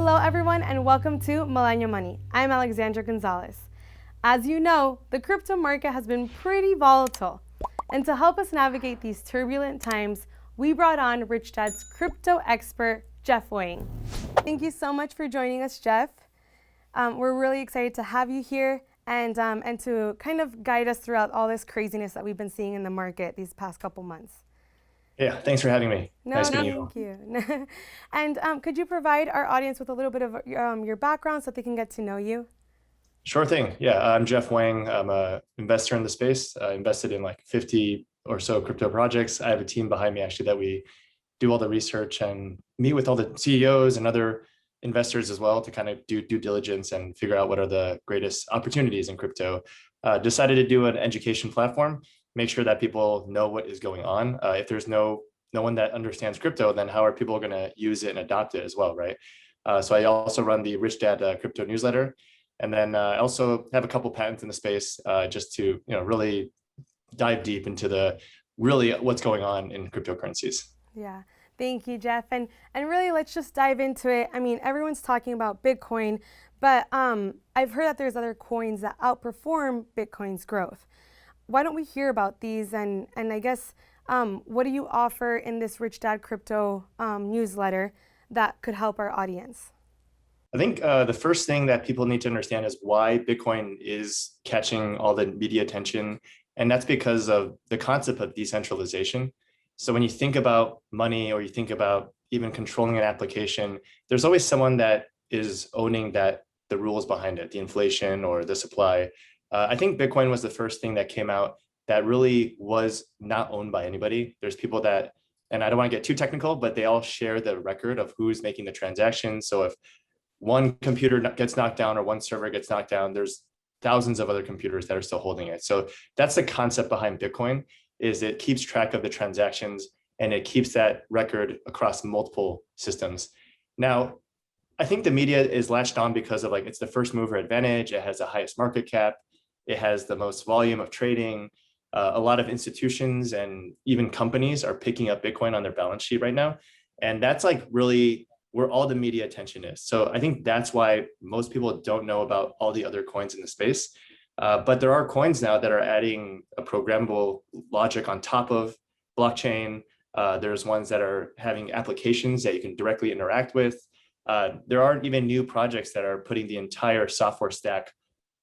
Hello everyone and welcome to Millennial Money. I'm Alexandra Gonzalez. As you know, the crypto market has been pretty volatile. And to help us navigate these turbulent times, we brought on Rich Dad's crypto expert, Jeff Wang. Thank you so much for joining us, Jeff. We're really excited to have you here and to kind of guide us throughout all this craziness that we've been seeing in the market these past couple months. Yeah, thanks for having me. No, Nice meeting you all. thank you. And could you provide our audience with a little bit of your background so they can get to know you? Sure thing. Yeah, I'm Jeff Wang. I'm a investor in the space. I invested in like 50 or so crypto projects. I have a team behind me actually that we do all the research and meet with all the CEOs and other investors as well to kind of do due diligence and figure out what are the greatest opportunities in crypto. Decided to do an education platform, make sure that people know what is going on. If there's no one that understands crypto, then how are people going to use it and adopt it as well, right? So I also run the Rich Dad crypto newsletter, and then I also have a couple patents in the space just to really dive deep into the really what's going on in cryptocurrencies. Yeah, thank you, Jeff. And really, let's just dive into it. I mean, everyone's talking about Bitcoin, but I've heard that there's other coins that outperform Bitcoin's growth. Why don't we hear about these? And I guess what do you offer in this Rich Dad Crypto newsletter that could help our audience? I think the first thing that people need to understand is why Bitcoin is catching all the media attention. And that's because of the concept of decentralization. So when you think about money or you think about even controlling an application, there's always someone that is owning the rules behind it, the inflation or the supply. I think Bitcoin was the first thing that came out that really was not owned by anybody. There's people that, and I don't want to get too technical, but they all share the record of who's making the transactions. So if one computer gets knocked down or one server gets knocked down, there's thousands of other computers that are still holding it. So that's the concept behind Bitcoin, is it keeps track of the transactions and it keeps that record across multiple systems. Now, I think the media is latched on because of like it's the first mover advantage. It has the highest market cap. It has the most volume of trading. A lot of institutions and even companies are picking up Bitcoin on their balance sheet right now. And that's like really where all the media attention is. So I think that's why most people don't know about all the other coins in the space. But there are coins now that are adding a programmable logic on top of blockchain. There's ones that are having applications that you can directly interact with. There are even new projects that are putting the entire software stack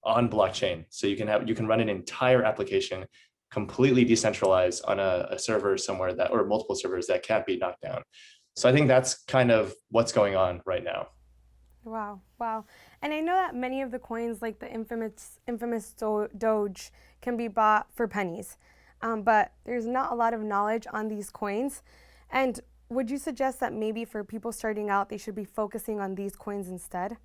on blockchain. So you can run an entire application completely decentralized on a server somewhere that, or multiple servers that can't be knocked down. So I think that's kind of what's going on right now. Wow, wow. And I know that many of the coins, like the infamous Doge, can be bought for pennies. But there's not a lot of knowledge on these coins. And would you suggest that maybe for people starting out, they should be focusing on these coins instead?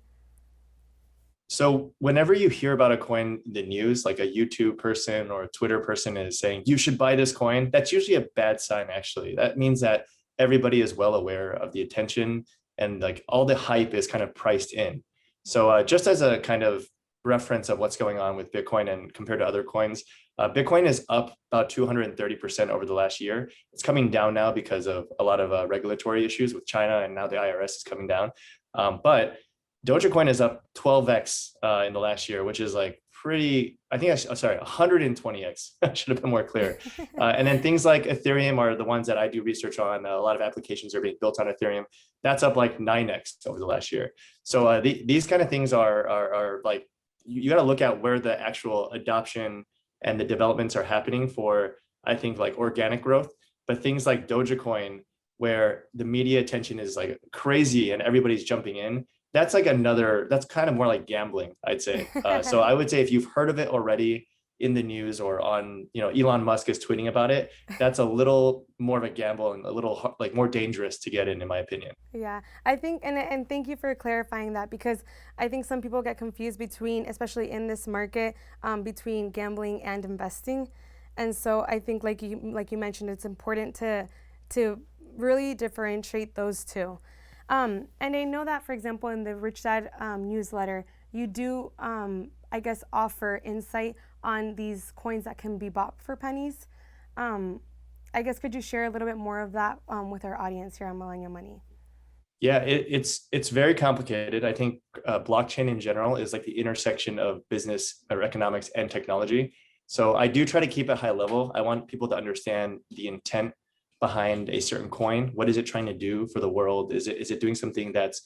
So whenever you hear about a coin in the news, like a YouTube person or a Twitter person is saying, you should buy this coin, that's usually a bad sign, actually. That means that everybody is well aware of the attention and like all the hype is kind of priced in. So just as a kind of reference of what's going on with Bitcoin and compared to other coins, Bitcoin is up about 230% over the last year. It's coming down now because of a lot of regulatory issues with China, and now the IRS is coming down. But Dogecoin is up 12x in the last year, which is like pretty, I think, sorry, 120x. I should have been more clear. And then things like Ethereum are the ones that I do research on. A lot of applications are being built on Ethereum. That's up like 9x over the last year. So these kind of things are like, you got to look at where the actual adoption and the developments are happening for, I think, like organic growth. But things like Dogecoin, where the media attention is like crazy and everybody's jumping in, that's kind of more like gambling, I'd say. So I would say if you've heard of it already in the news or on, Elon Musk is tweeting about it, that's a little more of a gamble and a little like more dangerous to get in my opinion. Yeah, I think, and thank you for clarifying that because I think some people get confused between, especially in this market, between gambling and investing. And so I think, like you mentioned, it's important to really differentiate those two. And I know that, for example, in the Rich Dad newsletter, you do, I guess, offer insight on these coins that can be bought for pennies. I guess, could you share a little bit more of that with our audience here on Millennial Money? Yeah, it's very complicated. I think blockchain in general is like the intersection of business or economics and technology. So I do try to keep it high level. I want people to understand the intent behind a certain coin. What is it trying to do for the world? Is it doing something that's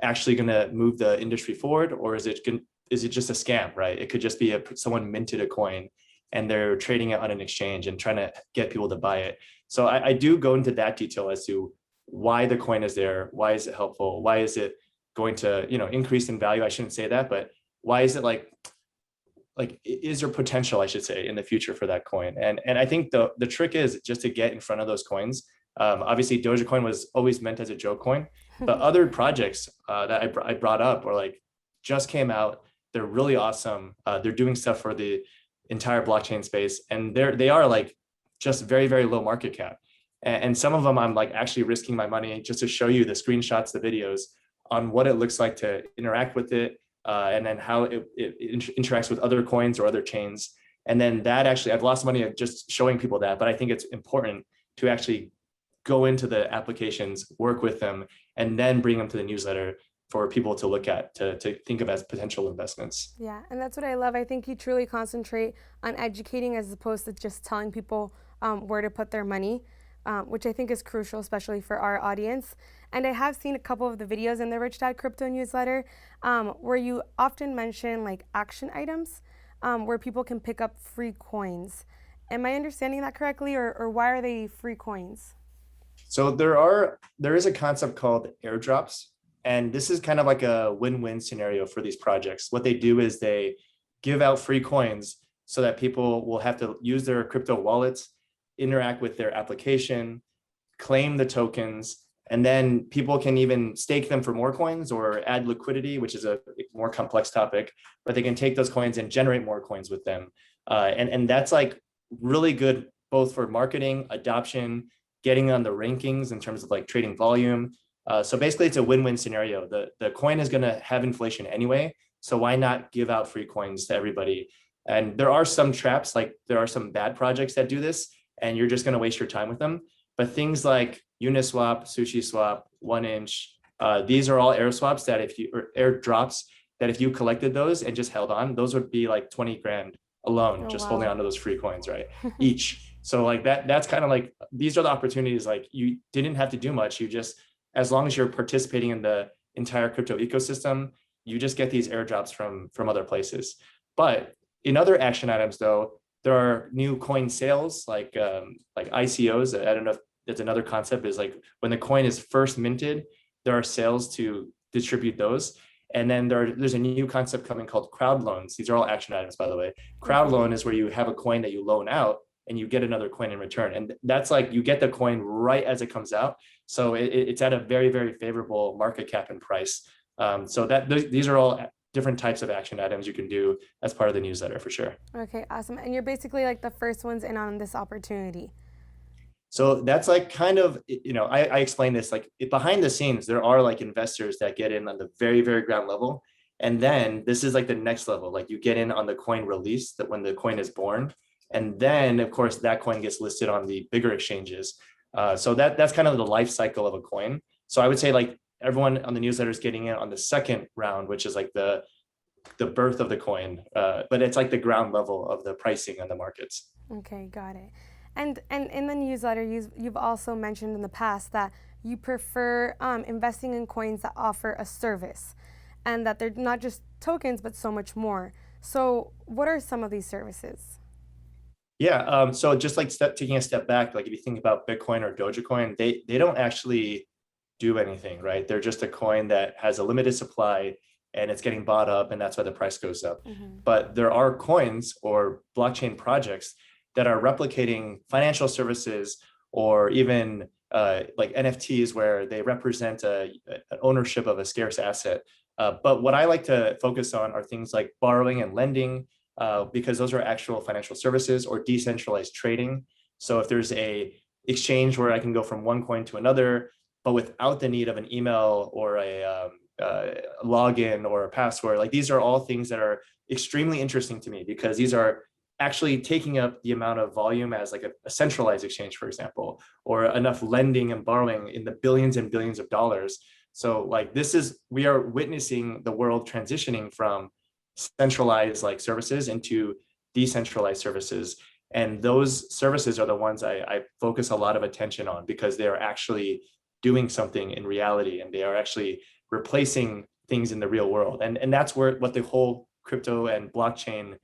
actually going to move the industry forward, or is it just a scam? Right? It could just be someone minted a coin and they're trading it on an exchange and trying to get people to buy it. So I do go into that detail as to why the coin is there, why is it helpful, why is it going to increase in value. I shouldn't say that, but why is it like is there potential, I should say, in the future for that coin? And I think the trick is just to get in front of those coins. Obviously Dogecoin was always meant as a joke coin, but other projects that I brought up or like just came out, they're really awesome. They're doing stuff for the entire blockchain space, and they are like just very, very low market cap. And some of them I'm like actually risking my money just to show you the screenshots, the videos on what it looks like to interact with it, and then how it interacts with other coins or other chains. And then that actually, I've lost money of just showing people that, but I think it's important to actually go into the applications, work with them, and then bring them to the newsletter for people to look at, to think of as potential investments. Yeah, and that's what I love. I think you truly concentrate on educating as opposed to just telling people where to put their money, which I think is crucial, especially for our audience. And I have seen a couple of the videos in the Rich Dad Crypto newsletter where you often mention like action items where people can pick up free coins. Am I understanding that correctly, or why are they free coins? So there is a concept called airdrops, and this is kind of like a win-win scenario for these projects. What they do is they give out free coins so that people will have to use their crypto wallets, interact with their application, claim the tokens, and then people can even stake them for more coins or add liquidity, which is a more complex topic, but they can take those coins and generate more coins with them. And that's like really good both for marketing, adoption, getting on the rankings in terms of like trading volume. So basically it's a win-win scenario. The coin is going to have inflation anyway, so why not give out free coins to everybody? And there are some traps, like there are some bad projects that do this, and you're just going to waste your time with them. But things like Uniswap, SushiSwap, 1inch, these are all air swaps that if you, or airdrops, that if you collected those and just held on, those would be like 20 grand alone, Oh, just holding wow. on to those free coins, right? Each. So like that's kind of like, these are the opportunities, like you didn't have to do much. You just, as long as you're participating in the entire crypto ecosystem, you just get these airdrops from other places. But in other action items though, there are new coin sales like ICOs. I don't know if that's another concept, is like when the coin is first minted, there are sales to distribute those. And then there's a new concept coming called crowd loans. These are all action items, by the way. Crowd Okay. loan is where you have a coin that you loan out and you get another coin in return. And that's like you get the coin right as it comes out. So it's at a very, very favorable market cap and price. So these are all different types of action items you can do as part of the newsletter for sure. Okay, awesome. And you're basically like the first ones in on this opportunity. So that's like kind of, I explain this like behind the scenes, there are like investors that get in on the very, very ground level. And then this is like the next level, like you get in on the coin release, that when the coin is born. And then of course that coin gets listed on the bigger exchanges. So that's kind of the life cycle of a coin. So I would say like everyone on the newsletter is getting in on the second round, which is like the birth of the coin. But it's like the ground level of the pricing on the markets. Okay, got it. And in the newsletter, you've also mentioned in the past that you prefer investing in coins that offer a service, and that they're not just tokens but so much more. So, what are some of these services? Yeah. So just like taking a step back, like if you think about Bitcoin or Dogecoin, they don't actually do anything, right? They're just a coin that has a limited supply and it's getting bought up, and that's why the price goes up. Hmm. But there are coins or blockchain projects that are replicating financial services, or even like NFTs where they represent an ownership of a scarce asset. But what I like to focus on are things like borrowing and lending, because those are actual financial services, or decentralized trading. So if there's a exchange where I can go from one coin to another, but without the need of an email or login or a password, like these are all things that are extremely interesting to me, because these are actually taking up the amount of volume as like a centralized exchange, for example, or enough lending and borrowing in the billions and billions of dollars, So like we are witnessing the world transitioning from centralized like services into decentralized services. And those services are the ones I focus a lot of attention on because they are actually doing something in reality and they are actually replacing things in the real world. And that's what the whole crypto and blockchain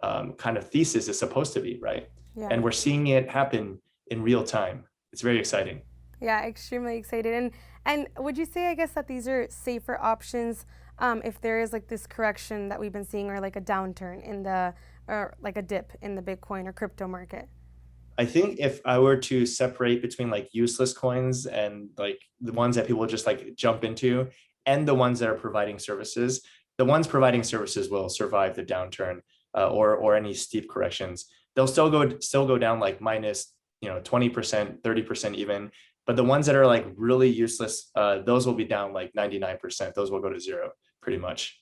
kind of thesis is supposed to be, right? Yeah. And we're seeing it happen in real time. It's very exciting. Yeah, extremely excited. And would you say, I guess, that these are safer options if there is like this correction that we've been seeing, or like a downturn in the, or like a dip in the Bitcoin or crypto market? I think if I were to separate between like useless coins and like the ones that people just like jump into and the ones that are providing services, the ones providing services will survive the downturn or any steep corrections. They'll still go down like minus 20%, 30% even. But the ones that are like really useless, those will be down like 99%. Those will go to zero pretty much.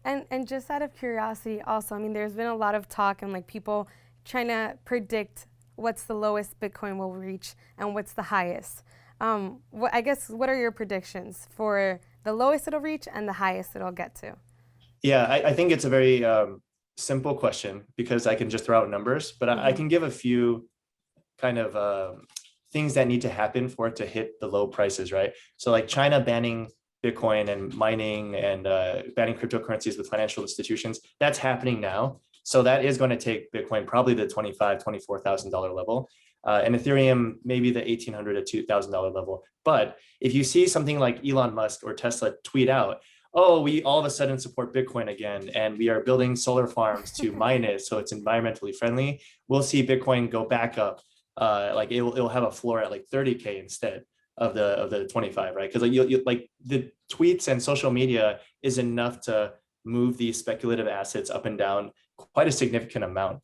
And just out of curiosity, also, I mean, there's been a lot of talk and like people trying to predict what's the lowest Bitcoin will reach and what's the highest. I guess, what are your predictions for the lowest it'll reach and the highest it'll get to? Yeah, I think it's a very simple question because I can just throw out numbers, but I Mm-hmm. can give a few kind of things that need to happen for it to hit the low prices, right? So like China banning Bitcoin and mining and banning cryptocurrencies with financial institutions, that's happening now. So that is going to take Bitcoin probably the $25,000, $24,000 level. And Ethereum, maybe the $1,800 to $2,000 level. But if you see something like Elon Musk or Tesla tweet out, oh, we all of a sudden support Bitcoin again, and we are building solar farms to mine it so it's environmentally friendly, we'll see Bitcoin go back up. Like it'll have a floor at like 30K instead of the 25, right? Because like you like the tweets and social media is enough to move these speculative assets up and down quite a significant amount.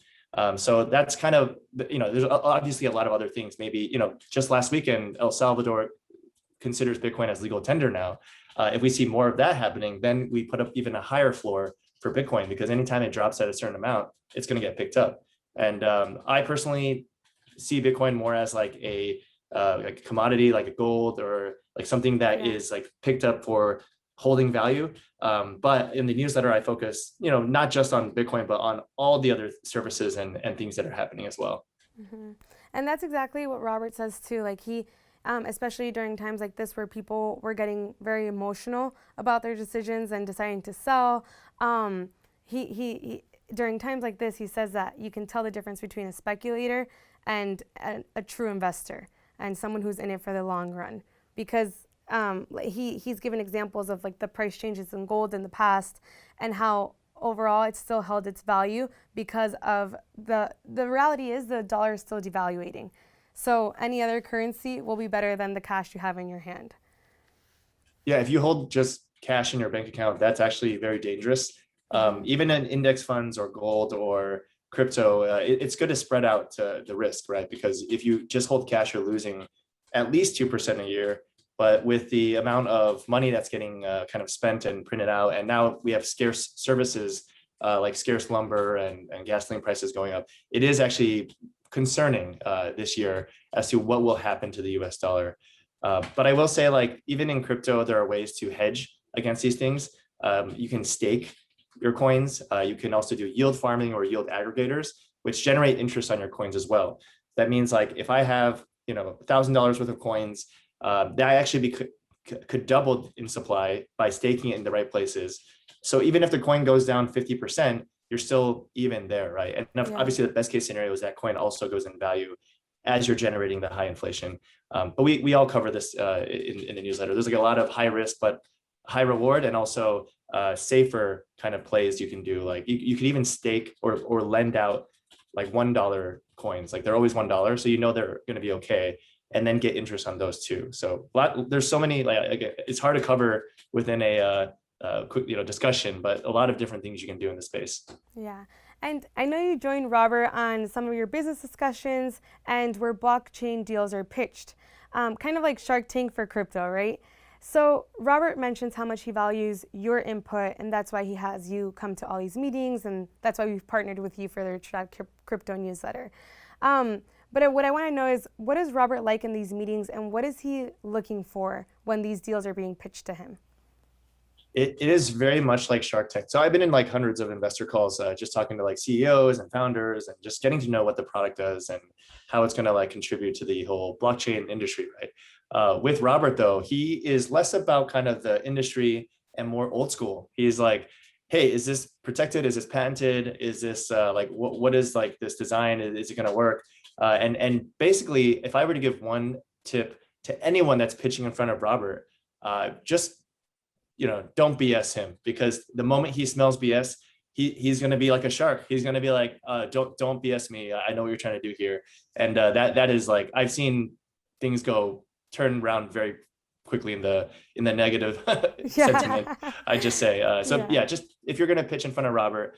So that's kind of, there's obviously a lot of other things. Maybe, just last weekend, El Salvador considers Bitcoin as legal tender now. If we see more of that happening, then we put up even a higher floor for Bitcoin because anytime it drops at a certain amount, it's going to get picked up. And I personally see Bitcoin more as like a commodity, like a gold or like something that Yeah. is like picked up for holding value. But in the newsletter, I focus, not just on Bitcoin, but on all the other services and things that are happening as well. Hmm. And that's exactly what Robert says too. Like especially during times like this where people were getting very emotional about their decisions and deciding to sell. Um, he during times like this, he says that you can tell the difference between a speculator and a true investor and someone who's in it for the long run, because he's given examples of like the price changes in gold in the past and how overall it's still held its value because of the reality is the dollar is still devaluating. So any other currency will be better than the cash you have in your hand. Yeah, if you hold just cash in your bank account, that's actually very dangerous. Mm-hmm. Even in index funds or gold or crypto, it's good to spread out the risk, right? Because if you just hold cash, you're losing at least 2% a year. But with the amount of money that's getting kind of spent and printed out, and now we have scarce services like scarce lumber and gasoline prices going up, it is actually concerning this year as to what will happen to the US dollar. But I will say, like, even in crypto, there are ways to hedge against these things. You can stake your coins. You can also do yield farming or yield aggregators, which generate interest on your coins as well. That means, like, if I have, $1,000 worth of coins, that I actually could double in supply by staking it in the right places. So even if the coin goes down 50%, you're still even there, right? And Yeah. obviously, the best case scenario is that coin also goes in value as you're generating the high inflation. But we all cover this in the newsletter. There's like a lot of high risk, but high reward, and also safer kind of plays you can do. Like you can even stake or lend out like $1 coins. Like they're always $1, so they're going to be okay, and then get interest on those too. So there's so many, like it's hard to cover within a quick discussion, but a lot of different things you can do in the space. Yeah. And I know you joined Robert on some of your business discussions and where blockchain deals are pitched, kind of like Shark Tank for crypto, right? So Robert mentions how much he values your input, and that's why he has you come to all these meetings, and that's why we've partnered with you for the Crypto newsletter. Um, But what I want to know is, what is Robert like in these meetings, and what is he looking for when these deals are being pitched to him? It is very much like Shark Tank. So I've been in like hundreds of investor calls, just talking to like CEOs and founders and just getting to know what the product does and how it's going to like contribute to the whole blockchain industry, right? With Robert though, he is less about kind of the industry and more old school. He's like, hey, is this protected? Is this patented? Is this like what is like this design? Is it going to work? And basically, if I were to give one tip to anyone that's pitching in front of Robert, just don't BS him, because the moment he smells BS, he's going to be like a shark. He's going to be like, don't BS me. I know what you're trying to do here. And that is like, I've seen things turn around very quickly in the negative sentiment. I just say, just if you're going to pitch in front of Robert,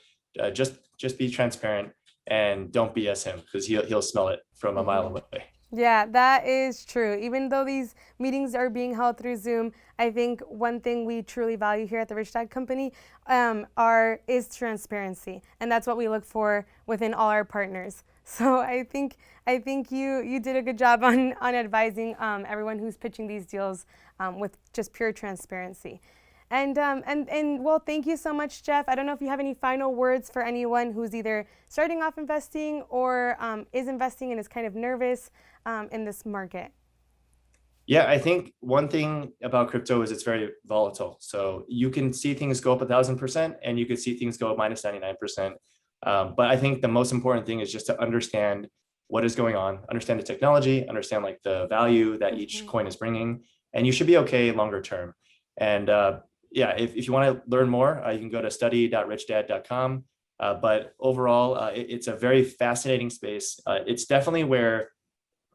just be transparent and don't BS him, because he'll smell it from a mile away. Yeah, that is true. Even though these meetings are being held through Zoom, I think one thing we truly value here at the Rich Dad Company is transparency, and that's what we look for within all our partners. So I think you did a good job on advising everyone who's pitching these deals with just pure transparency. And well, thank you so much, Jeff. I don't know if you have any final words for anyone who's either starting off investing or is investing and is kind of nervous in this market. Yeah, I think one thing about crypto is it's very volatile. So you can see things go up 1,000% and you can see things go minus 99%. But I think the most important thing is just to understand what is going on, understand the technology, understand like the value that each coin is bringing, and you should be okay longer term. And if you want to learn more, you can go to study.richdad.com. But overall, it's a very fascinating space. It's definitely where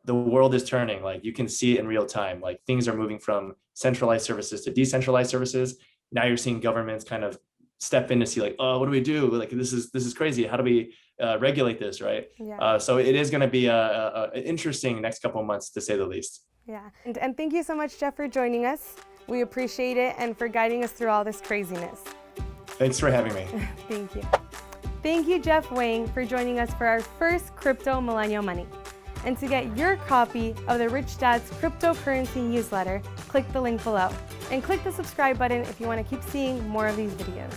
the world is turning. Like you can see it in real time. Like things are moving from centralized services to decentralized services. Now you're seeing governments kind of step in to see like, oh, what do we do? Like this is crazy. How do we regulate this, right? Yeah. So it is going to be an interesting next couple of months, to say the least. Yeah, and thank you so much, Jeff, for joining us. We appreciate it, and for guiding us through all this craziness. Thanks for having me. Thank you. Thank you, Jeff Wang, for joining us for our first Crypto Millennial Money. And to get your copy of the Rich Dad's Cryptocurrency newsletter, click the link below. And click the subscribe button if you want to keep seeing more of these videos.